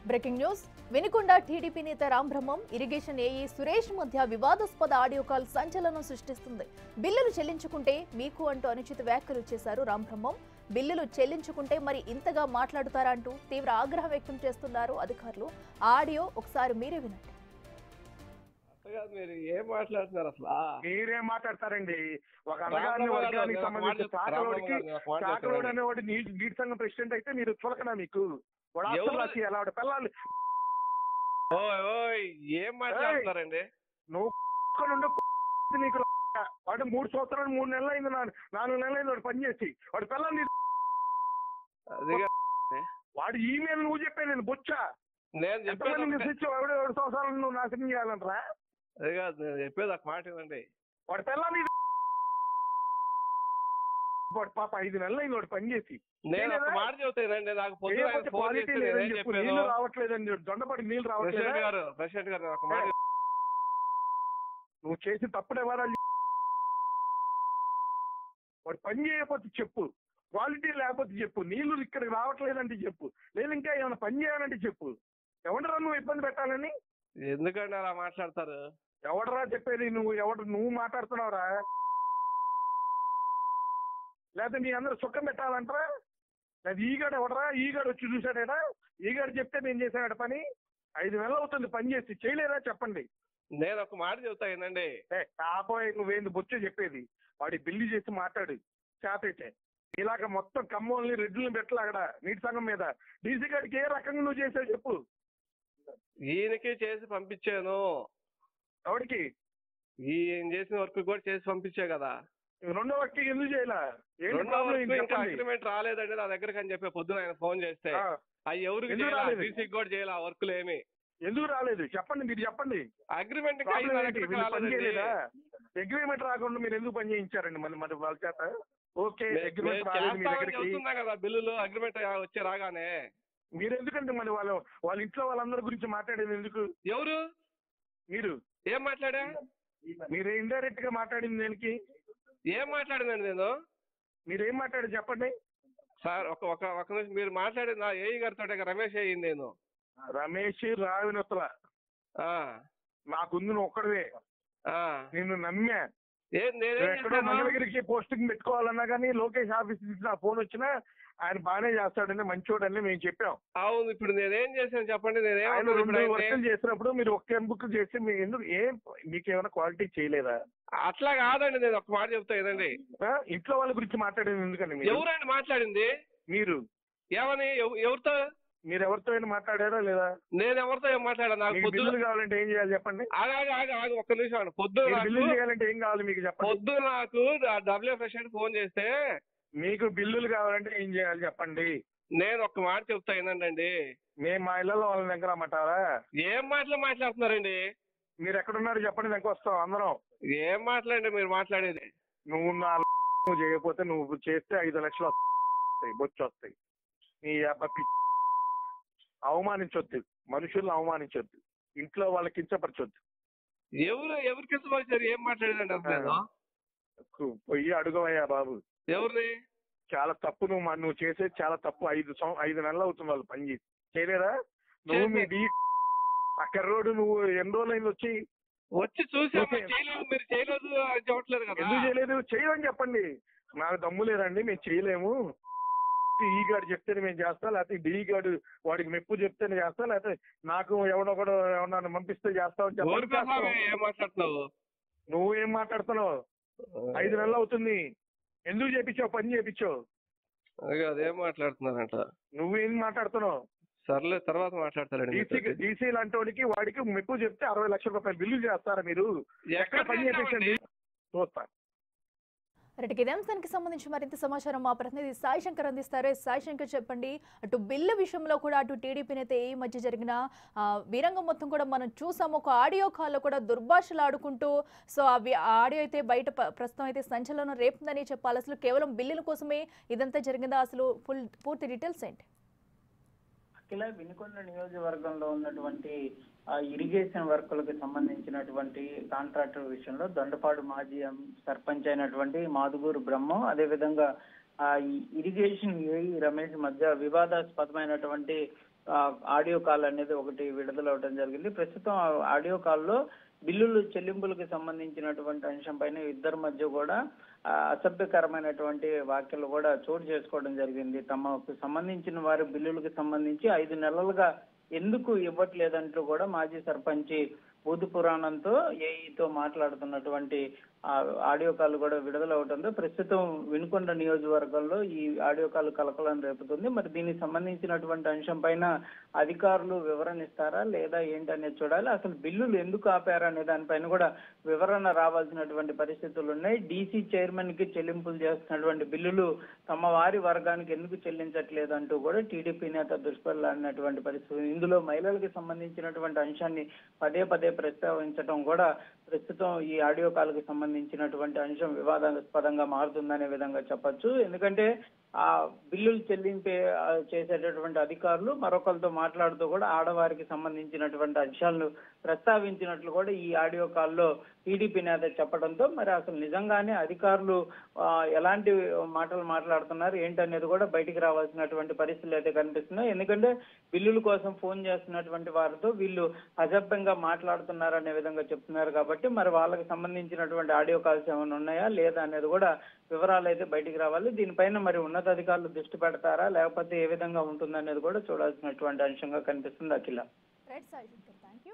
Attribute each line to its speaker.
Speaker 1: Breaking news Vinukonda TDP నేత Rambrahmam irrigation AE Suresh మధ్య వివాదాస్పద ఆడియో కాల్ సంచలనం సృష్టిస్తుంది. బిల్లులు చెల్లించుకుంటే మీకు అంటూ అనుచిత వ్యాఖ్యలు చేశారు రాంబ్రహ్మం. బిల్లులు చెల్లించుకుంటే మరి ఇంతగా మాట్లాడుతారా అంటూ తీవ్ర ఆగ్రహం వ్యక్తం చేస్తున్నారు అధికారులు. ఆడియో ఒకసారి మీరే వినండి.
Speaker 2: మీరు ఏం మాట్లాడుతున్నారు అసలు?
Speaker 3: మీరేం మాట్లాడతారండి? ఒక అనగాని వర్గానికి సంబంధించి చాకలోడు అనేవాడు నీటి సంఘం ప్రెసిడెంట్ అయితే మీరు చులకనా? మీకు ఎలా పిల్లలు
Speaker 2: ఏం మాట్లాడుతున్నారండి?
Speaker 3: నువ్వు నీకు వాడు 3 సంవత్సరాలు 3 నెలలు అయింది, 4 నెలలు అయింది వాడు పనిచేసి. వాడు పిల్లల్ని వాడు ఈమెయిల్ నువ్వు చెప్పే నేను బొచ్చా వాడు 2 సంవత్సరాలు నువ్వు నాశనం చేయాలంటారా?
Speaker 2: అదే కాదు నేను చెప్పేది ఒక మాట ఇవ్వండి.
Speaker 3: వాడు పిల్లల్ని వాడు పాప 5 నెలలు అయింది వాడు పనిచేసి.
Speaker 2: నేను ఒక మాట చెబుతానండి, నాకు
Speaker 3: నీళ్ళు రావట్లేదండి, దొండపడి నీళ్ళు రావట్లేదు.
Speaker 2: ప్రెసిడెంట్ గారు ఒక మాట,
Speaker 3: నువ్వు చేసి తప్పుడే వాడాలి. వాడు పని చేయకపోతే చెప్పు, క్వాలిటీ లేకపోతే చెప్పు, నీళ్లు ఇక్కడికి రావట్లేదంటే చెప్పు, లేదు ఇంకా ఏమైనా పని చేయాలంటే చెప్పు. ఎవడరా నువ్వు ఇబ్బంది పెట్టాలని?
Speaker 2: ఎందుకంటే అలా మాట్లాడతారు?
Speaker 3: ఎవడరా చెప్పేది? నువ్వు మాట్లాడుతున్నావురా? లేకపోతే మీ అందరూ సుఖం పెట్టాలంటారా? లేదా ఈగాడు ఎవడరా? ఈగాడు వచ్చి చూశాడా? ఈగాడు చెప్తే నేను చేశాడు పని. 5 నెలలు అవుతుంది పని చేసి, చేయలేరా చెప్పండి.
Speaker 2: నేను ఒక మాట చెబుతా ఏంటండి,
Speaker 3: కాపోయి నువ్వేంది బొచ్చే చెప్పేది? వాడి బిల్లు చేసి మాట్లాడు చేతైతే. ఇలాగ మొత్తం కమ్మల్ని రెడ్లను పెట్టలే అక్కడ నీటి సంఘం మీద. డీసీ గారికి ఏ రకంగా నువ్వు చేసావు చెప్పు.
Speaker 2: ఈయనకి చేసి పంపించాను.
Speaker 3: ఎవరికి?
Speaker 2: ఈయన చేసిన వర్క్ కూడా చేసి పంపించే కదా.
Speaker 3: రెండో వర్క్ ఎందుకు చేయలే?
Speaker 2: అగ్రిమెంట్ రాలేదండి నా దగ్గరకు అని చెప్పి పొద్దున ఆయన ఫోన్ చేస్తే అవి ఎవరికి డీసీకి కూడా చేయాలి ఆ వర్క్లు ఏమి.
Speaker 3: ఎందుకు రాలేదు చెప్పండి, మీరు చెప్పండి.
Speaker 2: అగ్రిమెంట్
Speaker 3: అగ్రిమెంట్ రాకుండా మీరు ఎందుకు పని చేయించారండి మరి వాళ్ళ చేత? ఓకే
Speaker 2: కదా బిల్లులు అగ్రిమెంట్ వచ్చే రాగానే
Speaker 3: మీరు ఎందుకంటే మరి వాళ్ళ ఇంట్లో వాళ్ళందరి గురించి మాట్లాడేది ఎందుకు?
Speaker 2: ఎవరు?
Speaker 3: మీరు.
Speaker 2: ఏం మాట్లాడా?
Speaker 3: మీరు ఇండైరెక్ట్ గా మాట్లాడింది దేనికి?
Speaker 2: ఏం మాట్లాడిందండి నేను?
Speaker 3: మీరేం మాట్లాడారు చెప్పండి
Speaker 2: సార్. ఒక నిమిషం మీరు మాట్లాడింది నా ఏఈ గారితో రమేష్ అయ్యింది. నేను
Speaker 3: రమేష్ రావినొత్తల నాకుంది, నువ్వు ఒక్కడవే. నిన్ను నమ్మా. ఎక్కడో మంగళగిరికి పోస్టింగ్ పెట్టుకోవాలన్నా కానీ లోకేష్ ఆఫీస్ నుంచి నా ఫోన్ వచ్చినా ఆయన బాగానే చేస్తాడని, మంచోడని మేము చెప్పాం.
Speaker 2: అవును, ఇప్పుడు నేనేం చేశాను చెప్పండి?
Speaker 3: ఆయన 2 వర్కులు చేసినప్పుడు మీరు ఒక్క బుక్ చేసి ఎందుకు మీకేమైనా క్వాలిటీ చేయలేదా?
Speaker 2: అట్లా కాదండి, నేను ఒక మాట చెప్తా ఏదండి.
Speaker 3: ఇంట్లో వాళ్ళ గురించి మాట్లాడేది ఎందుకండి?
Speaker 2: ఎవరండి మాట్లాడింది?
Speaker 3: మీరు.
Speaker 2: ఏమని? ఎవరితో?
Speaker 3: మీరు ఎవరితో అయినా మాట్లాడారా లేదా?
Speaker 2: నేను ఎవరితో ఏం మాట్లాడా? నాకు
Speaker 3: బిల్లులు కావాలంటే ఏం చేయాలి చెప్పండి?
Speaker 2: ఒక్క నిమిషం. పొద్దున
Speaker 3: బిల్లులు చేయాలంటే ఏం కావాలి మీకు చెప్పండి?
Speaker 2: పొద్దున నాకు డబ్ల్యూ ప్రెసిడెంట్ ఫోన్ చేస్తే
Speaker 3: మీకు బిల్లులు కావాలంటే ఏం చేయాలి చెప్పండి?
Speaker 2: నేను ఒక్క మాట చెప్తా ఏంటండి,
Speaker 3: మేము మా ఇళ్లలో వాళ్ళని దగ్గర అమ్మంటారా?
Speaker 2: ఏం మాటలు మాట్లాడుతున్నారండి?
Speaker 3: మీరు ఎక్కడున్నారు చెప్పండి, దగ్గర వస్తాం అందరం.
Speaker 2: ఏం మాట్లాడండి మీరు మాట్లాడేది?
Speaker 3: నువ్వు చేయకపోతే నువ్వు చేస్తే 5 లక్షలు వస్తాయి, బొచ్చు వస్తాయి. నీ అవమానించొద్దు, మనుషుల్ని అవమానించొద్దు, ఇంట్లో వాళ్ళకి కించపరచొద్దు.
Speaker 2: ఎవరు కించపరిచారు? ఏం మాట్లాడేదండి అసలు?
Speaker 3: పోయి అడుగవయ్యా బాబు.
Speaker 2: ఎవరిని?
Speaker 3: చాలా తప్పు నువ్వు చేసేది చాలా తప్పు. 5 నెలలు అవుతుంది వాళ్ళు పని చేసి, చేయలేదా? నువ్వు మీ అక్కడ రోడ్డు నువ్వు ఎన్ని రోజులు అయింది వచ్చి
Speaker 2: చూసి మీరు చేయలేదు చెప్పట్లేదు కదా?
Speaker 3: ఎందుకు చేయలేదు? చేయమని చెప్పండి. నాకు దమ్ము లేదండి, మేము చేయలేము. ఈ గాడు చెప్తేనే మేము చేస్తా, లేకపోతే డి గాడు వాడికి మెప్పు చెప్తేనే చేస్తా, లేకపోతే నాకు ఎవడొకడు ఎవరన్నా పంపిస్తే చేస్తావు చెప్పండి. నువ్వేం మాట్లాడుతున్నావు? 5 నెలలు అవుతుంది. ఎందుకు చేపించావు? పని చేపించావు.
Speaker 2: అదేం మాట్లాడుతున్నారంట?
Speaker 3: నువ్వేం మాట్లాడుతున్నావు?
Speaker 2: సర్లే తర్వాత మాట్లాడతారండి.
Speaker 3: డీసీ లాంటి వాడికి మెప్పు చెప్తే 60 లక్షల రూపాయలు బిల్లు చేస్తారా మీరు? ఎక్కడ పని చేపించండి చూస్తా.
Speaker 1: రైట్, ఇదే అంశానికి సంబంధించి మరింత సమాచారం మా ప్రతినిధి సాయి శంకర్ అందిస్తారు. సాయి శంకర్ చెప్పండి, అటు బిల్లు విషయంలో కూడా అటు టీడీపీ నేత ఈ మధ్య జరిగిన వీరంగం మొత్తం కూడా మనం చూసాము. ఒక ఆడియో కాల్లో కూడా దుర్భాషలు ఆడుకుంటూ సో ఆడియో అయితే బయట ప్రస్తుతం అయితే సంచలనం రేపుందని చెప్పాలి. అసలు కేవలం బిల్లుల కోసమే ఇదంతా జరిగిందా? అసలు పూర్తి డీటెయిల్స్ ఏంటి?
Speaker 4: అఖిల, వినుకొండ నియోజకవర్గంలో ఉన్నటువంటి ఇరిగేషన్ వర్కులకు సంబంధించినటువంటి కాంట్రాక్టర్ విషయంలో దొండపాడు మాజీ సర్పంచ్ అయినటువంటి మాదుగూరు బ్రహ్మం, అదేవిధంగా ఈ ఇరిగేషన్ ఏఈ రమేష్ మధ్య వివాదాస్పదమైనటువంటి ఆడియో కాల్ అనేది ఒకటి విడుదలవడం జరిగింది. ప్రస్తుతం ఆడియో కాల్లో బిల్లులు చెల్లింపులకు సంబంధించినటువంటి అంశం పైన ఇద్దరి మధ్య కూడా అసభ్యకరమైనటువంటి వ్యాఖ్యలు కూడా చోటు చేసుకోవడం జరిగింది. తమకు సంబంధించిన వారి బిల్లులకు సంబంధించి 5 నెలలుగా ఎందుకు ఇవ్వట్లేదంటూ కూడా మాజీ సర్పంచి బూతు పురాణంతో ఏఈతో మాట్లాడుతున్నటువంటి ఆడియో కాల్ కూడా విడుదలవడంతో ప్రస్తుతం వినుకొండ నియోజకవర్గంలో ఈ ఆడియో కాల్ కలకలం రేపుతుంది. మరి దీనికి సంబంధించినటువంటి అంశం పైన అధికారులు వివరణ ఇస్తారా లేదా ఏంటనేది చూడాలి. అసలు బిల్లులు ఎందుకు ఆపారా అనే దానిపైన కూడా వివరణ రావాల్సినటువంటి పరిస్థితులు ఉన్నాయి. డీసీ చైర్మన్ కి చెల్లింపులు చేస్తున్నటువంటి బిల్లులు తమ వారి వర్గానికి ఎందుకు చెల్లించట్లేదు అంటూ కూడా టీడీపీ నేత దుష్పల్లాడినటువంటి పరిస్థితి. ఇందులో మహిళలకు సంబంధించినటువంటి అంశాన్ని పదే పదే ప్రస్తావించడం కూడా ప్రస్తుతం ఈ ఆడియో కాల్ కి సంబంధించినటువంటి అంశం వివాదాస్పదంగా మారుతుందనే విధంగా చెప్పొచ్చు. ఎందుకంటే ఆ బిల్లులు చేసేటటువంటి అధికారులు మరొకరితో మాట్లాడుతూ కూడా ఆడవారికి సంబంధించినటువంటి అంశాలను ప్రస్తావించినట్లు కూడా ఈ ఆడియో కాల్లో టీడీపీ నేత చెప్పడంతో మరి అసలు నిజంగానే అధికారులు ఎలాంటి మాటలు మాట్లాడుతున్నారు ఏంటనేది కూడా బయటికి రావాల్సినటువంటి పరిస్థితులు అయితే కనిపిస్తున్నాయి. ఎందుకంటే బిల్లుల కోసం ఫోన్ చేస్తున్నటువంటి వారితో వీళ్ళు అసభ్యంగా మాట్లాడుతున్నారనే విధంగా చెప్తున్నారు కాబట్టి మరి వాళ్ళకి సంబంధించినటువంటి ఆడియో కాల్స్ ఏమైనా ఉన్నాయా లేదా అనేది కూడా వివరాలు అయితే బయటికి రావాలి. దీనిపైన మరి ఉన్నతాధికారులు దృష్టి పెడతారా లేకపోతే ఏ విధంగా ఉంటుందనేది కూడా చూడాల్సినటువంటి అంశంగా కనిపిస్తుంది. అఖిల.
Speaker 1: Right Sai Shankar, thank you.